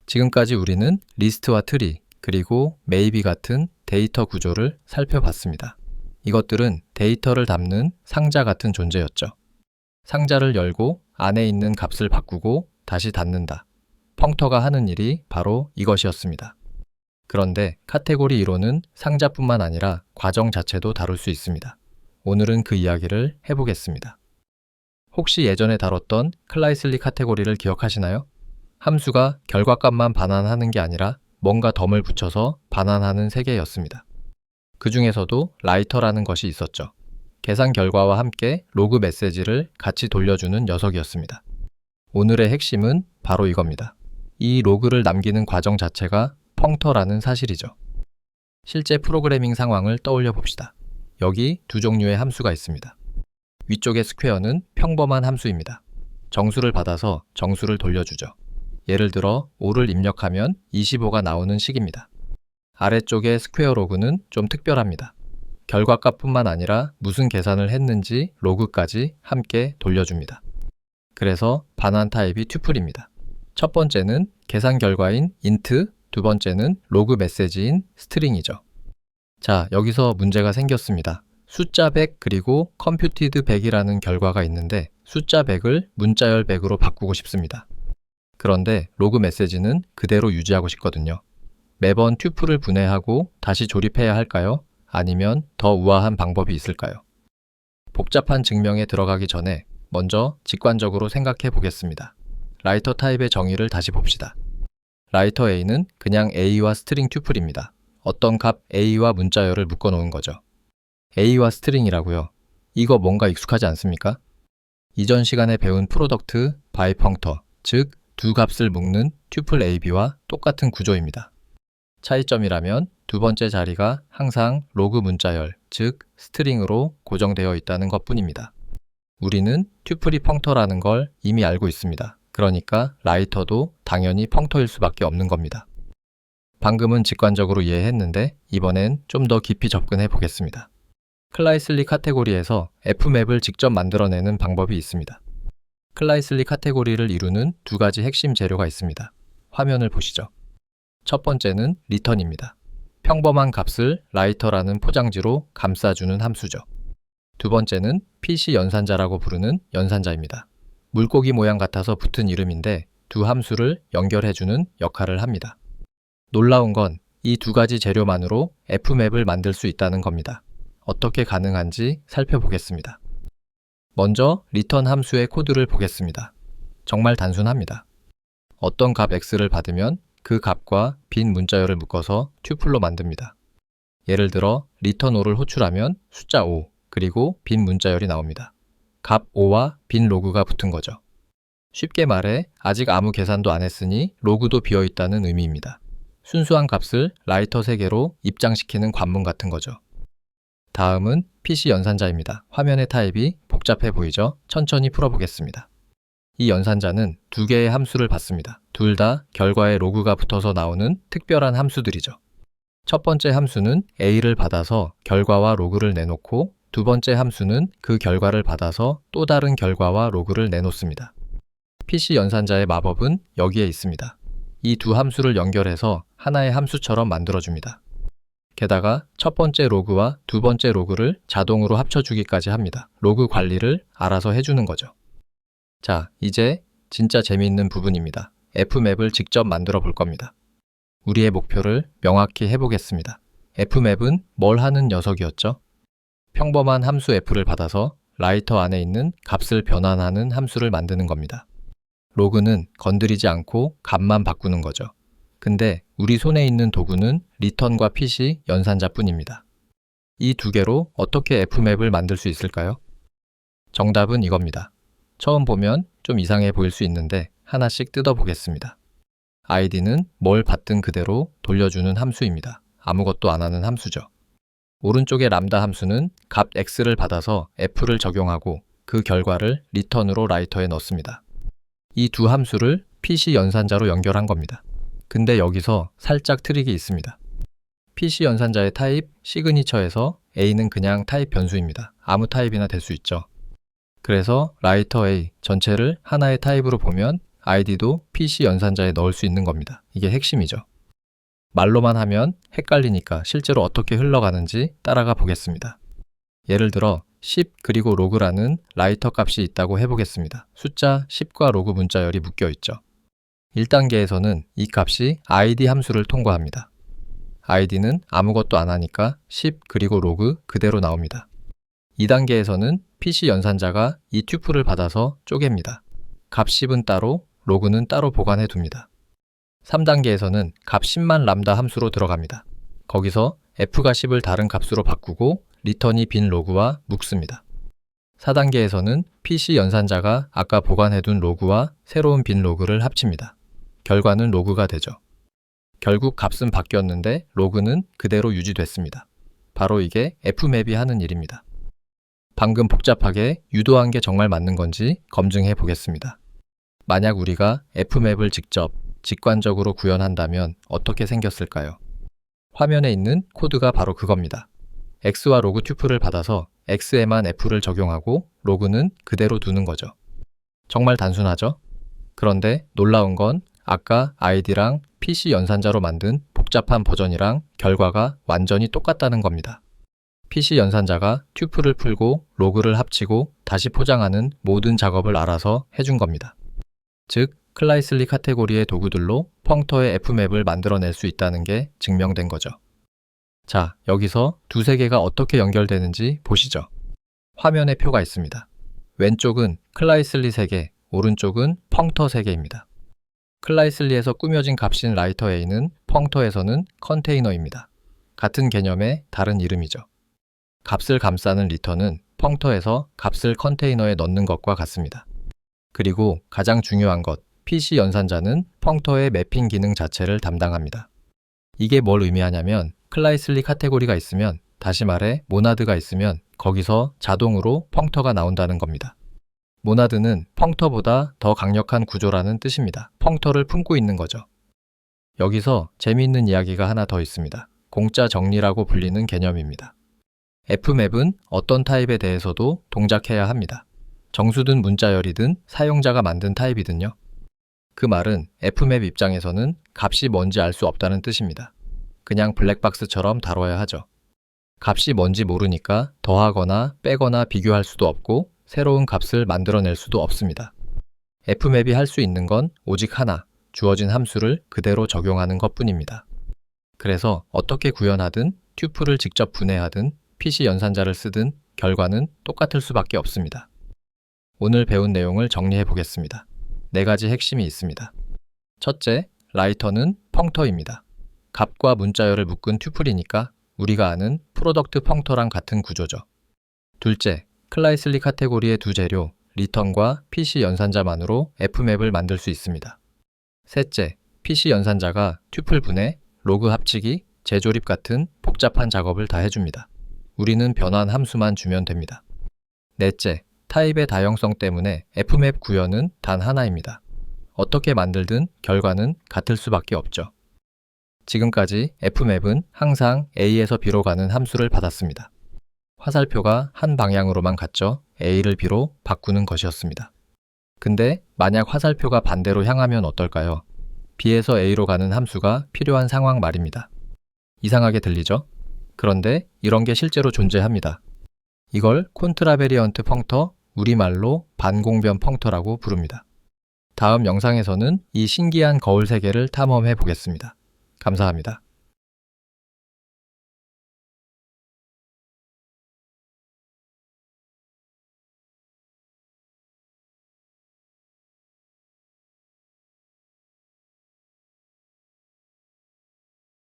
지금까지 우리는 리스트와 트리, 그리고 maybe 같은 데이터 구조를 살펴봤습니다. 이것들은 데이터를 담는 상자 같은 존재였죠. 상자를 열고 안에 있는 값을 바꾸고 다시 닫는다. 펑터가 하는 일이 바로 이것이었습니다. 그런데 카테고리 1호는 상자뿐만 아니라 과정 자체도 다룰 수 있습니다. 오늘은 그 이야기를 해보겠습니다. 혹시 예전에 다뤘던 클라이슬리 카테고리를 기억하시나요? 함수가 결과값만 반환하는 게 아니라 뭔가 덤을 붙여서 반환하는 세계였습니다. 그 중에서도 라이터라는 것이 있었죠. 계산 결과와 함께 로그 메시지를 같이 돌려주는 녀석이었습니다. 오늘의 핵심은 바로 이겁니다. 이 로그를 남기는 과정 자체가 펑터라는 사실이죠. 실제 프로그래밍 상황을 떠올려 봅시다. 여기 두 종류의 함수가 있습니다. 위쪽의 스퀘어는 평범한 함수입니다. 정수를 받아서 정수를 돌려주죠. 예를 들어 5를 입력하면 25가 나오는 식입니다. 아래쪽의 스퀘어 로그는 좀 특별합니다. 결과값뿐만 아니라 무슨 계산을 했는지 로그까지 함께 돌려줍니다. 그래서 반환 타입이 튜플입니다. 첫 번째는 계산 결과인 int, 두 번째는 로그 메시지인 스트링이죠. 자, 여기서 문제가 생겼습니다. 숫자 100 그리고 computed 100이라는 결과가 있는데 숫자 100을 문자열 100으로 바꾸고 싶습니다. 그런데 로그 메시지는 그대로 유지하고 싶거든요. 매번 튜플을 분해하고 다시 조립해야 할까요? 아니면 더 우아한 방법이 있을까요? 복잡한 증명에 들어가기 전에 먼저 직관적으로 생각해 보겠습니다. 라이터 타입의 정의를 다시 봅시다. 라이터 A는 그냥 A와 스트링 튜플입니다. 어떤 값 A와 문자열을 묶어 놓은 거죠. A와 스트링이라고요. 이거 뭔가 익숙하지 않습니까? 이전 시간에 배운 프로덕트 바이 펑터, 즉 두 값을 묶는 튜플 AB와 똑같은 구조입니다. 차이점이라면 두 번째 자리가 항상 로그 문자열, 즉 스트링으로 고정되어 있다는 것뿐입니다. 우리는 튜플이 펑터라는 걸 이미 알고 있습니다. 그러니까 라이터도 당연히 펑터일 수밖에 없는 겁니다. 방금은 직관적으로 이해했는데 이번엔 좀 더 깊이 접근해 보겠습니다. 클라이슬리 카테고리에서 f맵을 직접 만들어내는 방법이 있습니다. 클라이슬리 카테고리를 이루는 두 가지 핵심 재료가 있습니다. 화면을 보시죠. 첫 번째는 return입니다. 평범한 값을 라이터라는 포장지로 감싸주는 함수죠. 두 번째는 PC 연산자라고 부르는 연산자입니다. 물고기 모양 같아서 붙은 이름인데 두 함수를 연결해주는 역할을 합니다. 놀라운 건 이 두 가지 재료만으로 f맵을 만들 수 있다는 겁니다. 어떻게 가능한지 살펴보겠습니다. 먼저 return 함수의 코드를 보겠습니다. 정말 단순합니다. 어떤 값 x를 받으면 그 값과 빈 문자열을 묶어서 튜플로 만듭니다. 예를 들어 return 5를 호출하면 숫자 5, 그리고 빈 문자열이 나옵니다. 값 5와 빈 로그가 붙은 거죠. 쉽게 말해 아직 아무 계산도 안 했으니 로그도 비어있다는 의미입니다. 순수한 값을 라이터 세계로 입장시키는 관문 같은 거죠. 다음은 PC 연산자입니다. 화면의 타입이 복잡해 보이죠? 천천히 풀어보겠습니다. 이 연산자는 두 개의 함수를 받습니다. 둘 다 결과에 로그가 붙어서 나오는 특별한 함수들이죠. 첫 번째 함수는 A를 받아서 결과와 로그를 내놓고 두 번째 함수는 그 결과를 받아서 또 다른 결과와 로그를 내놓습니다. PC 연산자의 마법은 여기에 있습니다. 이 두 함수를 연결해서 하나의 함수처럼 만들어줍니다. 게다가 첫 번째 로그와 두 번째 로그를 자동으로 합쳐주기까지 합니다. 로그 관리를 알아서 해주는 거죠. 자, 이제 진짜 재미있는 부분입니다. f맵을 직접 만들어 볼 겁니다. 우리의 목표를 명확히 해보겠습니다. f맵은 뭘 하는 녀석이었죠? 평범한 함수 f를 받아서 라이터 안에 있는 값을 변환하는 함수를 만드는 겁니다. 로그는 건드리지 않고 값만 바꾸는 거죠. 근데 우리 손에 있는 도구는 return과 PC 연산자뿐입니다. 이 두 개로 어떻게 f맵을 만들 수 있을까요? 정답은 이겁니다. 처음 보면 좀 이상해 보일 수 있는데 하나씩 뜯어보겠습니다. id는 뭘 받든 그대로 돌려주는 함수입니다. 아무것도 안 하는 함수죠. 오른쪽의 람다 함수는 값 x를 받아서 f를 적용하고 그 결과를 return으로 라이터에 넣습니다. 이 두 함수를 PC 연산자로 연결한 겁니다. 근데 여기서 살짝 트릭이 있습니다. PC 연산자의 타입 시그니처에서 A는 그냥 타입 변수입니다. 아무 타입이나 될 수 있죠. 그래서 라이터 A 전체를 하나의 타입으로 보면 아이디도 PC 연산자에 넣을 수 있는 겁니다. 이게 핵심이죠. 말로만 하면 헷갈리니까 실제로 어떻게 흘러가는지 따라가 보겠습니다. 예를 들어 10 그리고 로그라는 라이터 값이 있다고 해보겠습니다. 숫자 10과 로그 문자열이 묶여 있죠. 1단계에서는 이 값이 id 함수를 통과합니다. id는 아무것도 안 하니까 10 그리고 로그 그대로 나옵니다. 2단계에서는 PC 연산자가 이 튜플을 받아서 쪼갭니다. 값 10은 따로, 로그는 따로 보관해 둡니다. 3단계에서는 값 10만 람다 함수로 들어갑니다. 거기서 f가 10을 다른 값으로 바꾸고 리턴이 빈 로그와 묶습니다. 4단계에서는 PC 연산자가 아까 보관해둔 로그와 새로운 빈 로그를 합칩니다. 결과는 로그가 되죠. 결국 값은 바뀌었는데 로그는 그대로 유지됐습니다. 바로 이게 f맵이 하는 일입니다. 방금 복잡하게 유도한 게 정말 맞는 건지 검증해 보겠습니다. 만약 우리가 f맵을 직접 직관적으로 구현한다면 어떻게 생겼을까요? 화면에 있는 코드가 바로 그겁니다. x와 로그 튜플을 받아서 x에만 f를 적용하고 로그는 그대로 두는 거죠. 정말 단순하죠? 그런데 놀라운 건 아까 id랑 PC 연산자로 만든 복잡한 버전이랑 결과가 완전히 똑같다는 겁니다. PC 연산자가 튜플을 풀고 로그를 합치고 다시 포장하는 모든 작업을 알아서 해준 겁니다. 즉, 클라이슬리 카테고리의 도구들로 펑터의 f맵을 만들어낼 수 있다는 게 증명된 거죠. 자, 여기서 두세 개가 어떻게 연결되는지 보시죠. 화면에 표가 있습니다. 왼쪽은 클라이슬리 3개, 오른쪽은 펑터 3개입니다. 클라이슬리에서 꾸며진 값인 라이터 A는 펑터에서는 컨테이너입니다. 같은 개념의 다른 이름이죠. 값을 감싸는 리턴은 펑터에서 값을 컨테이너에 넣는 것과 같습니다. 그리고 가장 중요한 것, PC 연산자는 펑터의 매핑 기능 자체를 담당합니다. 이게 뭘 의미하냐면 클라이슬리 카테고리가 있으면, 다시 말해 모나드가 있으면 거기서 자동으로 펑터가 나온다는 겁니다. 모나드는 펑터보다 더 강력한 구조라는 뜻입니다. 펑터를 품고 있는 거죠. 여기서 재미있는 이야기가 하나 더 있습니다. 공짜 정리라고 불리는 개념입니다. f맵은 어떤 타입에 대해서도 동작해야 합니다. 정수든 문자열이든 사용자가 만든 타입이든요. 그 말은 f맵 입장에서는 값이 뭔지 알 수 없다는 뜻입니다. 그냥 블랙박스처럼 다뤄야 하죠. 값이 뭔지 모르니까 더하거나 빼거나 비교할 수도 없고 새로운 값을 만들어낼 수도 없습니다. f맵이 할 수 있는 건 오직 하나, 주어진 함수를 그대로 적용하는 것뿐입니다. 그래서 어떻게 구현하든 튜플을 직접 분해하든 PC 연산자를 쓰든 결과는 똑같을 수밖에 없습니다. 오늘 배운 내용을 정리해 보겠습니다. 4가지 핵심이 있습니다. 첫째, 라이터는 펑터입니다. 값과 문자열을 묶은 튜플이니까 우리가 아는 프로덕트 펑터랑 같은 구조죠. 둘째, 클라이슬리 카테고리의 두 재료, 리턴과 PC 연산자만으로 f맵을 만들 수 있습니다. 셋째, PC 연산자가 튜플 분해, 로그 합치기, 재조립 같은 복잡한 작업을 다 해줍니다. 우리는 변환 함수만 주면 됩니다. 넷째, 타입의 다형성 때문에 f맵 구현은 단 하나입니다. 어떻게 만들든 결과는 같을 수밖에 없죠. 지금까지 f맵은 항상 A에서 B로 가는 함수를 받았습니다. 화살표가 한 방향으로만 갔죠. A를 B로 바꾸는 것이었습니다. 근데 만약 화살표가 반대로 향하면 어떨까요? B에서 A로 가는 함수가 필요한 상황 말입니다. 이상하게 들리죠? 그런데 이런 게 실제로 존재합니다. 이걸 콘트라베리언트 펑터, 우리말로 반공변 펑터라고 부릅니다. 다음 영상에서는 이 신기한 거울 세계를 탐험해 보겠습니다. 감사합니다.